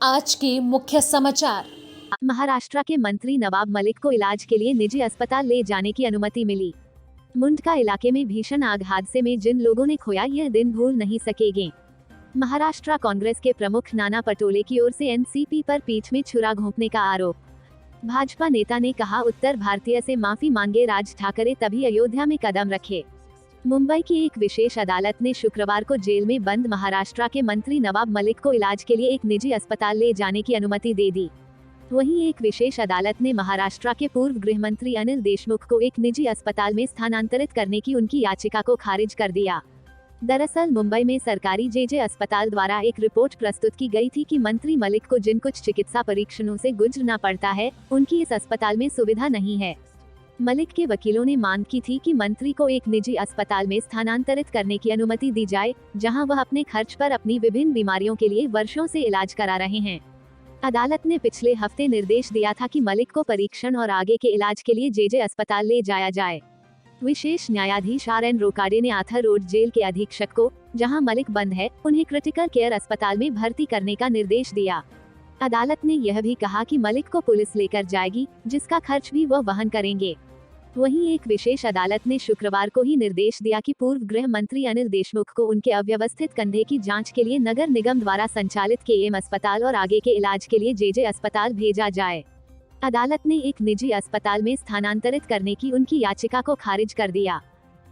आज के मुख्य समाचार। महाराष्ट्र के मंत्री नवाब मलिक को इलाज के लिए निजी अस्पताल ले जाने की अनुमति मिली। मुंडका इलाके में भीषण आग हादसे में जिन लोगों ने खोया यह दिन भूल नहीं सकेंगे। महाराष्ट्र कांग्रेस के प्रमुख नाना पटोले की ओर से एनसीपी पर पीठ में छुरा घोंपने का आरोप। भाजपा नेता ने कहा, उत्तर भारतीय से माफी मांगे राज ठाकरे तभी अयोध्या में कदम रखे। मुंबई की एक विशेष अदालत ने शुक्रवार को जेल में बंद महाराष्ट्र के मंत्री नवाब मलिक को इलाज के लिए एक निजी अस्पताल ले जाने की अनुमति दे दी। वहीं एक विशेष अदालत ने महाराष्ट्र के पूर्व गृह मंत्री अनिल देशमुख को एक निजी अस्पताल में स्थानांतरित करने की उनकी याचिका को खारिज कर दिया। दरअसल मुंबई में सरकारी जेजे अस्पताल द्वारा एक रिपोर्ट प्रस्तुत की गई थी कि मंत्री मलिक को जिन कुछ चिकित्सा परीक्षणों से गुजरना पड़ता है, उनकी इस अस्पताल में सुविधा नहीं है। मलिक के वकीलों ने मांग की थी कि मंत्री को एक निजी अस्पताल में स्थानांतरित करने की अनुमति दी जाए, जहां वह अपने खर्च पर अपनी विभिन्न बीमारियों के लिए वर्षों से इलाज करा रहे हैं। अदालत ने पिछले हफ्ते निर्देश दिया था कि मलिक को परीक्षण और आगे के इलाज के लिए जेजे अस्पताल ले जाया जाए। विशेष न्यायाधीश RN रोकाडे ने आथर रोड जेल के अधीक्षक को, जहां मलिक बंद है, उन्हें क्रिटिकल केयर अस्पताल में भर्ती करने का निर्देश दिया। अदालत ने यह भी कहा कि मलिक को पुलिस लेकर जाएगी, जिसका खर्च भी वह वहन करेंगे। वहीं एक विशेष अदालत ने शुक्रवार को ही निर्देश दिया कि पूर्व गृह मंत्री अनिल देशमुख को उनके अव्यवस्थित कंधे की जांच के लिए नगर निगम द्वारा संचालित KM अस्पताल और आगे के इलाज के लिए जेजे अस्पताल भेजा जाए। अदालत ने एक निजी अस्पताल में स्थानांतरित करने की उनकी याचिका को खारिज कर दिया।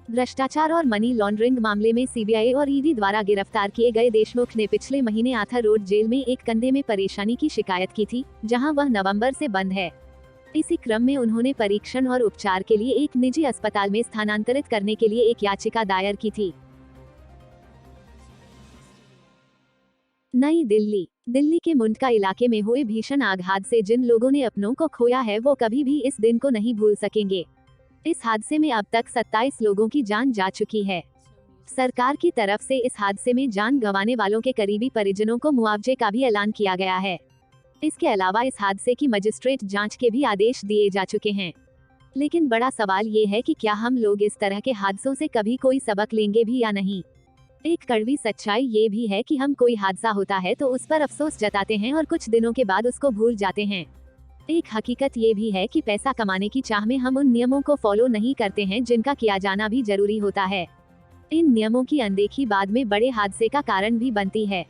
भ्रष्टाचार और मनी लॉन्ड्रिंग मामले में CBI और ED द्वारा गिरफ्तार किए गए देशमुख ने पिछले महीने आथर रोड जेल में एक कंधे में परेशानी की शिकायत की थी, जहां वह नवंबर से बंद है। इसी क्रम में उन्होंने परीक्षण और उपचार के लिए एक निजी अस्पताल में स्थानांतरित करने के लिए एक याचिका दायर की थी। नई दिल्ली के मुंडका इलाके में हुए भीषण आग हादसे जिन लोगों ने अपनों को खोया है वो कभी भी इस दिन को नहीं भूल सकेंगे। इस हादसे में अब तक 27 लोगों की जान जा चुकी है। सरकार की तरफ से इस हादसे में जान गंवाने वालों के करीबी परिजनों को मुआवजे का भी ऐलान किया गया है। इसके अलावा इस हादसे की मजिस्ट्रेट जांच के भी आदेश दिए जा चुके हैं। लेकिन बड़ा सवाल ये है कि क्या हम लोग इस तरह के हादसों से कभी कोई सबक लेंगे भी या नहीं। एक कड़वी सच्चाई ये भी है कि हम कोई हादसा होता है तो उस पर अफसोस जताते हैं और कुछ दिनों के बाद उसको भूल जाते हैं। एक हकीकत ये भी है कि पैसा कमाने की चाह में हम उन नियमों को फॉलो नहीं करते हैं जिनका किया जाना भी जरूरी होता है। इन नियमों की अनदेखी बाद में बड़े हादसे का कारण भी बनती है।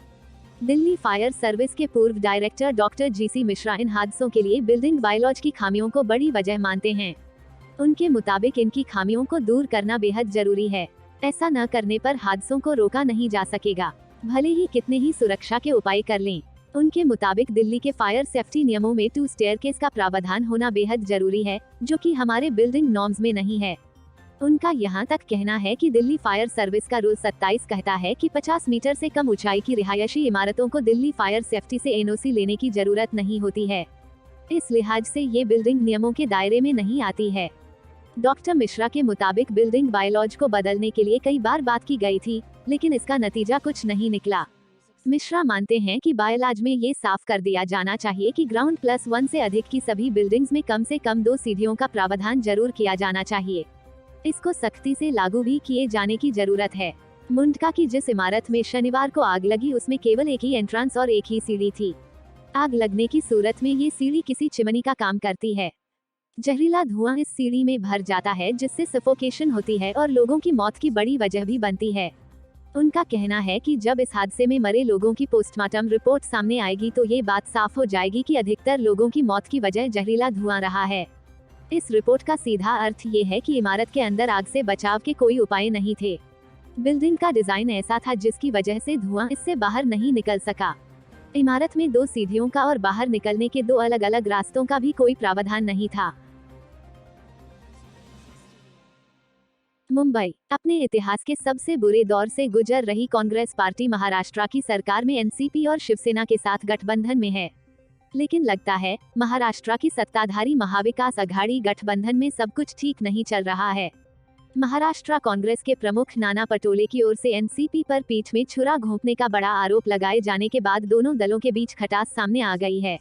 दिल्ली फायर सर्विस के पूर्व डायरेक्टर डॉक्टर GC मिश्रा इन हादसों के लिए बिल्डिंग बायलॉज की खामियों को बड़ी वजह मानते हैं। उनके मुताबिक इनकी खामियों को दूर करना बेहद जरूरी है। ऐसा न करने पर हादसों को रोका नहीं जा सकेगा, भले ही कितने ही सुरक्षा के उपाय कर लें। उनके मुताबिक दिल्ली के फायर सेफ्टी नियमों में 2 स्टेयरकेस का प्रावधान होना बेहद जरूरी है, जो कि हमारे बिल्डिंग नॉर्म्स में नहीं है। उनका यहाँ तक कहना है कि दिल्ली फायर सर्विस का रूल 27 कहता है कि 50 मीटर से कम ऊंचाई की रिहायशी इमारतों को दिल्ली फायर सेफ्टी से NOC लेने की जरूरत नहीं होती है। इस लिहाज से ये बिल्डिंग नियमों के दायरे में नहीं आती है। डॉक्टर मिश्रा के मुताबिक बिल्डिंग बायलॉज को बदलने के लिए कई बार बात की गई थी, लेकिन इसका नतीजा कुछ नहीं निकला। मिश्रा मानते हैं कि बायलॉज में ये साफ कर दिया जाना चाहिए कि ग्राउंड +1 से अधिक की सभी बिल्डिंग्स में कम से कम 2 सीढ़ियों का प्रावधान जरूर किया जाना चाहिए। इसको सख्ती से लागू भी किए जाने की जरूरत है। मुंडका की जिस इमारत में शनिवार को आग लगी उसमें केवल एक ही एंट्रेंस और एक ही सीढ़ी थी। आग लगने की सूरत में ये सीढ़ी किसी चिमनी का काम करती है। जहरीला धुआं इस सीढ़ी में भर जाता है, जिससे सफोकेशन होती है और लोगों की मौत की बड़ी वजह भी बनती है। उनका कहना है कि जब इस हादसे में मरे लोगों की पोस्टमार्टम रिपोर्ट सामने आएगी तो ये बात साफ हो जाएगी कि अधिकतर लोगों की मौत की वजह जहरीला धुआं रहा है। इस रिपोर्ट का सीधा अर्थ ये है कि इमारत के अंदर आग से बचाव के कोई उपाय नहीं थे। बिल्डिंग का डिजाइन ऐसा था जिसकी वजह से धुआं इससे बाहर नहीं निकल सका। इमारत में 2 सीढ़ियों का और बाहर निकलने के 2 अलग अलग रास्तों का भी कोई प्रावधान नहीं था। मुंबई अपने इतिहास के सबसे बुरे दौर से गुजर रही कांग्रेस पार्टी महाराष्ट्र की सरकार में NCP और शिवसेना के साथ गठबंधन में है। लेकिन लगता है महाराष्ट्र की सत्ताधारी महाविकास अघाड़ी गठबंधन में सब कुछ ठीक नहीं चल रहा है। महाराष्ट्र कांग्रेस के प्रमुख नाना पटोले की ओर से NCP पर पीठ में छुरा घोंपने का बड़ा आरोप लगाए जाने के बाद दोनों दलों के बीच खटास सामने आ गई है।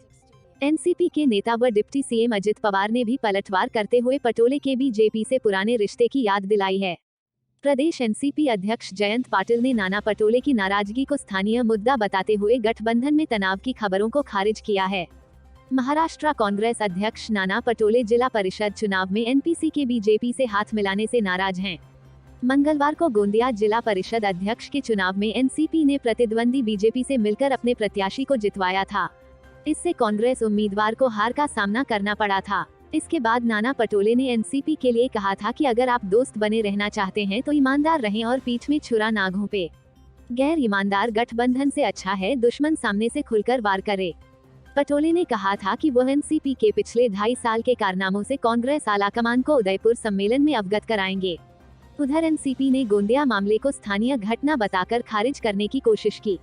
NCP के नेता व डिप्टी CM अजित पवार ने भी पलटवार करते हुए पटोले के BJP से पुराने रिश्ते की याद दिलाई है। प्रदेश एनसीपी अध्यक्ष जयंत पाटिल ने नाना पटोले की नाराजगी को स्थानीय मुद्दा बताते हुए गठबंधन में तनाव की खबरों को खारिज किया है। महाराष्ट्र कांग्रेस अध्यक्ष नाना पटोले जिला परिषद चुनाव में एनपीसी के बीजेपी से हाथ मिलाने से नाराज हैं। मंगलवार को गोंदिया जिला परिषद अध्यक्ष के चुनाव में एनसीपी ने प्रतिद्वंदी बीजेपी से मिलकर अपने प्रत्याशी को जितवाया था। इससे कांग्रेस उम्मीदवार को हार का सामना करना पड़ा था। इसके बाद नाना पटोले ने एनसीपी के लिए कहा था कि अगर आप दोस्त बने रहना चाहते हैं तो ईमानदार रहें और पीठ में छुरा ना घोंपे। गैर ईमानदार गठबंधन से अच्छा है दुश्मन सामने से खुलकर वार करे। पटोले ने कहा था कि वह एनसीपी के पिछले 2.5 साल के कारनामों से कांग्रेस आलाकमान को उदयपुर सम्मेलन में अवगत कराएंगे। उधर एनसीपी ने गोंदिया मामले को स्थानीय घटना बताकर खारिज करने की कोशिश की।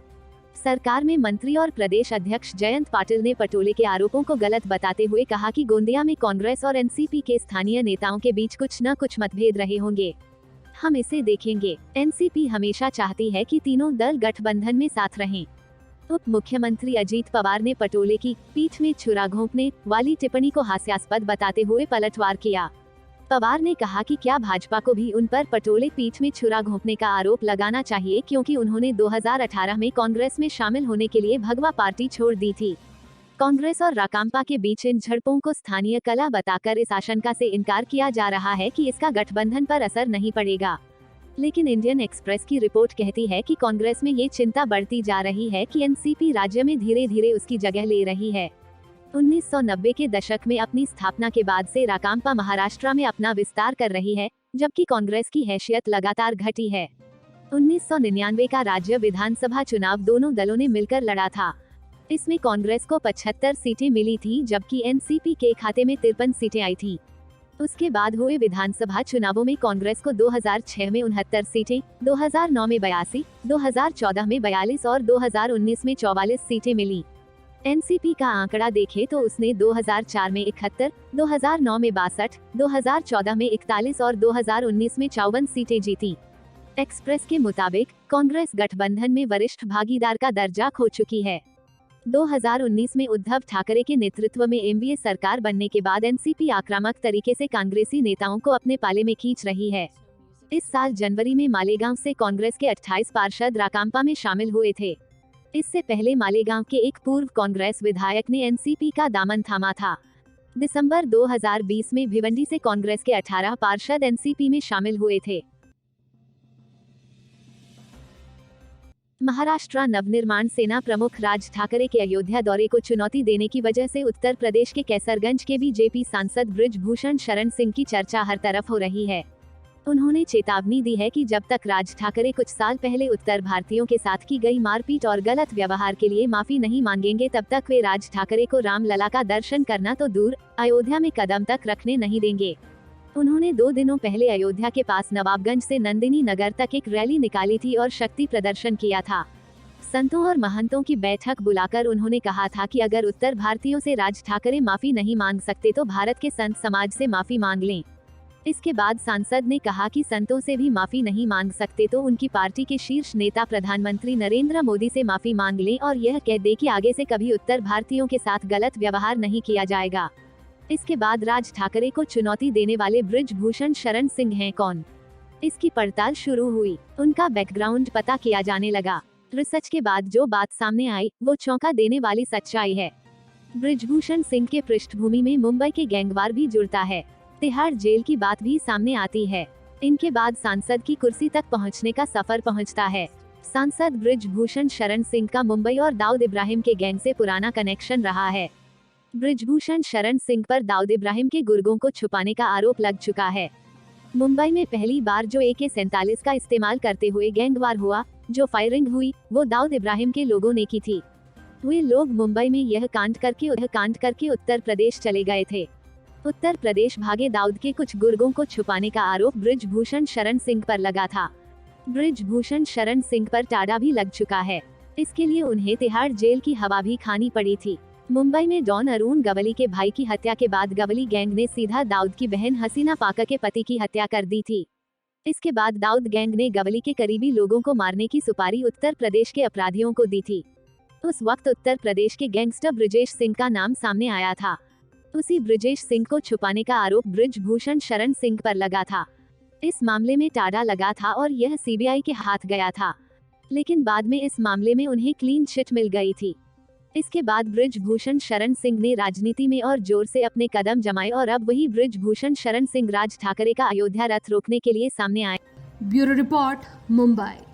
सरकार में मंत्री और प्रदेश अध्यक्ष जयंत पाटिल ने पटोले के आरोपों को गलत बताते हुए कहा कि गोंदिया में कांग्रेस और एनसीपी के स्थानीय नेताओं के बीच कुछ न कुछ मतभेद रहे होंगे। हम इसे देखेंगे। एनसीपी हमेशा चाहती है कि तीनों दल गठबंधन में साथ रहें। उप मुख्यमंत्री अजीत पवार ने पटोले की पीठ में छुरा घोंपने वाली टिप्पणी को हास्यास्पद बताते हुए पलटवार किया। पवार ने कहा कि क्या भाजपा को भी उन पर पटोले पीठ में छुरा घोंपने का आरोप लगाना चाहिए, क्योंकि उन्होंने 2018 में कांग्रेस में शामिल होने के लिए भगवा पार्टी छोड़ दी थी। कांग्रेस और राकांपा के बीच इन झड़पों को स्थानीय कलह बताकर इस आशंका से इनकार किया जा रहा है कि इसका गठबंधन पर असर नहीं पड़ेगा। लेकिन इंडियन एक्सप्रेस की रिपोर्ट कहती है कि कांग्रेस में ये चिंता बढ़ती जा रही है कि एनसीपी राज्य में धीरे धीरे उसकी जगह ले रही है। 1990 के दशक में अपनी स्थापना के बाद से राकांपा महाराष्ट्र में अपना विस्तार कर रही है, जबकि कांग्रेस की हैसियत लगातार घटी है। 1999 का राज्य विधानसभा चुनाव दोनों दलों ने मिलकर लड़ा था। इसमें कांग्रेस को 75 सीटें मिली थी, जबकि एनसीपी के खाते में 53 सीटें आई थी। उसके बाद हुए विधानसभा चुनावों में कांग्रेस को 2006 में 69 सीटें, 2009 में 82, 2014 में 42 और 2019 में 44 सीटें मिली। एनसीपी का आंकड़ा देखें तो उसने 2004 में 71, 2009 में 62, 2014 में 41 और 2019 में 54 सीटें जीती। एक्सप्रेस के मुताबिक कांग्रेस गठबंधन में वरिष्ठ भागीदार का दर्जा खो चुकी है। 2019 में उद्धव ठाकरे के नेतृत्व में एनडीए सरकार बनने के बाद एनसीपी आक्रामक तरीके से कांग्रेसी नेताओं को अपने पाले में खींच रही है। इस साल जनवरी में मालेगांव से कांग्रेस के 28 पार्षद राकांपा में शामिल हुए थे। इससे पहले मालेगांव के एक पूर्व कांग्रेस विधायक ने एनसीपी का दामन थामा था। दिसंबर 2020 में भिवंडी से कांग्रेस के 18 पार्षद एनसीपी में शामिल हुए थे। महाराष्ट्र नवनिर्माण सेना प्रमुख राज ठाकरे के अयोध्या दौरे को चुनौती देने की वजह से उत्तर प्रदेश के कैसरगंज के बीजेपी सांसद बृजभूषण शरण सिंह की चर्चा हर तरफ हो रही है। उन्होंने चेतावनी दी है कि जब तक राज ठाकरे कुछ साल पहले उत्तर भारतीयों के साथ की गई मारपीट और गलत व्यवहार के लिए माफी नहीं मांगेंगे, तब तक वे राज ठाकरे को रामलला का दर्शन करना तो दूर, अयोध्या में कदम तक रखने नहीं देंगे। उन्होंने 2 दिनों पहले अयोध्या के पास नवाबगंज से नंदिनी नगर तक एक रैली निकाली थी और शक्ति प्रदर्शन किया था। संतों और महंतों की बैठक बुलाकर उन्होंने कहा था कि अगर उत्तर भारतीयों से राज ठाकरे माफी नहीं मांग सकते तो भारत के संत समाज से माफी मांग लें। इसके बाद सांसद ने कहा कि संतों से भी माफी नहीं मांग सकते तो उनकी पार्टी के शीर्ष नेता प्रधानमंत्री नरेंद्र मोदी से माफी मांग लें और यह कह दे कि आगे से कभी उत्तर भारतीयों के साथ गलत व्यवहार नहीं किया जाएगा। इसके बाद राज ठाकरे को चुनौती देने वाले बृजभूषण शरण सिंह हैं कौन? इसकी पड़ताल शुरू हुई। उनका बैकग्राउंड पता किया जाने लगा। रिसर्च के बाद जो बात सामने आई वो चौंका देने वाली सच्चाई है। बृजभूषण सिंह के पृष्ठभूमि में मुंबई के गैंगवार भी जुड़ता है। तिहाड़ जेल की बात भी सामने आती है। इनके बाद सांसद की कुर्सी तक पहुंचने का सफर पहुंचता है। सांसद बृजभूषण शरण सिंह का मुंबई और दाऊद इब्राहिम के गैंग से पुराना कनेक्शन रहा है। बृजभूषण शरण सिंह पर दाऊद इब्राहिम के गुर्गों को छुपाने का आरोप लग चुका है। मुंबई में पहली बार जो AK-47 का इस्तेमाल करते हुए गैंगवार हुआ, जो फायरिंग हुई, वो दाऊद इब्राहिम के लोगों ने की थी। वे लोग मुंबई में यह कांड करके उत्तर प्रदेश चले गए थे। उत्तर प्रदेश भागे दाऊद के कुछ गुर्गों को छुपाने का आरोप बृजभूषण शरण सिंह पर लगा था। बृजभूषण शरण सिंह पर टाड़ा भी लग चुका है। इसके लिए उन्हें तिहाड़ जेल की हवा भी खानी पड़ी थी। मुंबई में डॉन अरुण गवली के भाई की हत्या के बाद गवली गैंग ने सीधा दाऊद की बहन हसीना पाका के पति की हत्या कर दी थी। इसके बाद दाऊद गैंग ने गवली के करीबी लोगों को मारने की सुपारी उत्तर प्रदेश के अपराधियों को दी थी। उस वक्त उत्तर प्रदेश के गैंगस्टर ब्रिजेश सिंह का नाम सामने आया था। उसी ब्रिजेश सिंह को छुपाने का आरोप बृजभूषण शरण सिंह पर लगा था। इस मामले में टाडा लगा था और यह सीबीआई के हाथ गया था, लेकिन बाद में इस मामले में उन्हें क्लीन चिट मिल गई थी। इसके बाद बृजभूषण शरण सिंह ने राजनीति में और जोर से अपने कदम जमाए और अब वही बृजभूषण शरण सिंह राज ठाकरे का अयोध्या रथ रोकने के लिए सामने आए। Bureau report, Mumbai.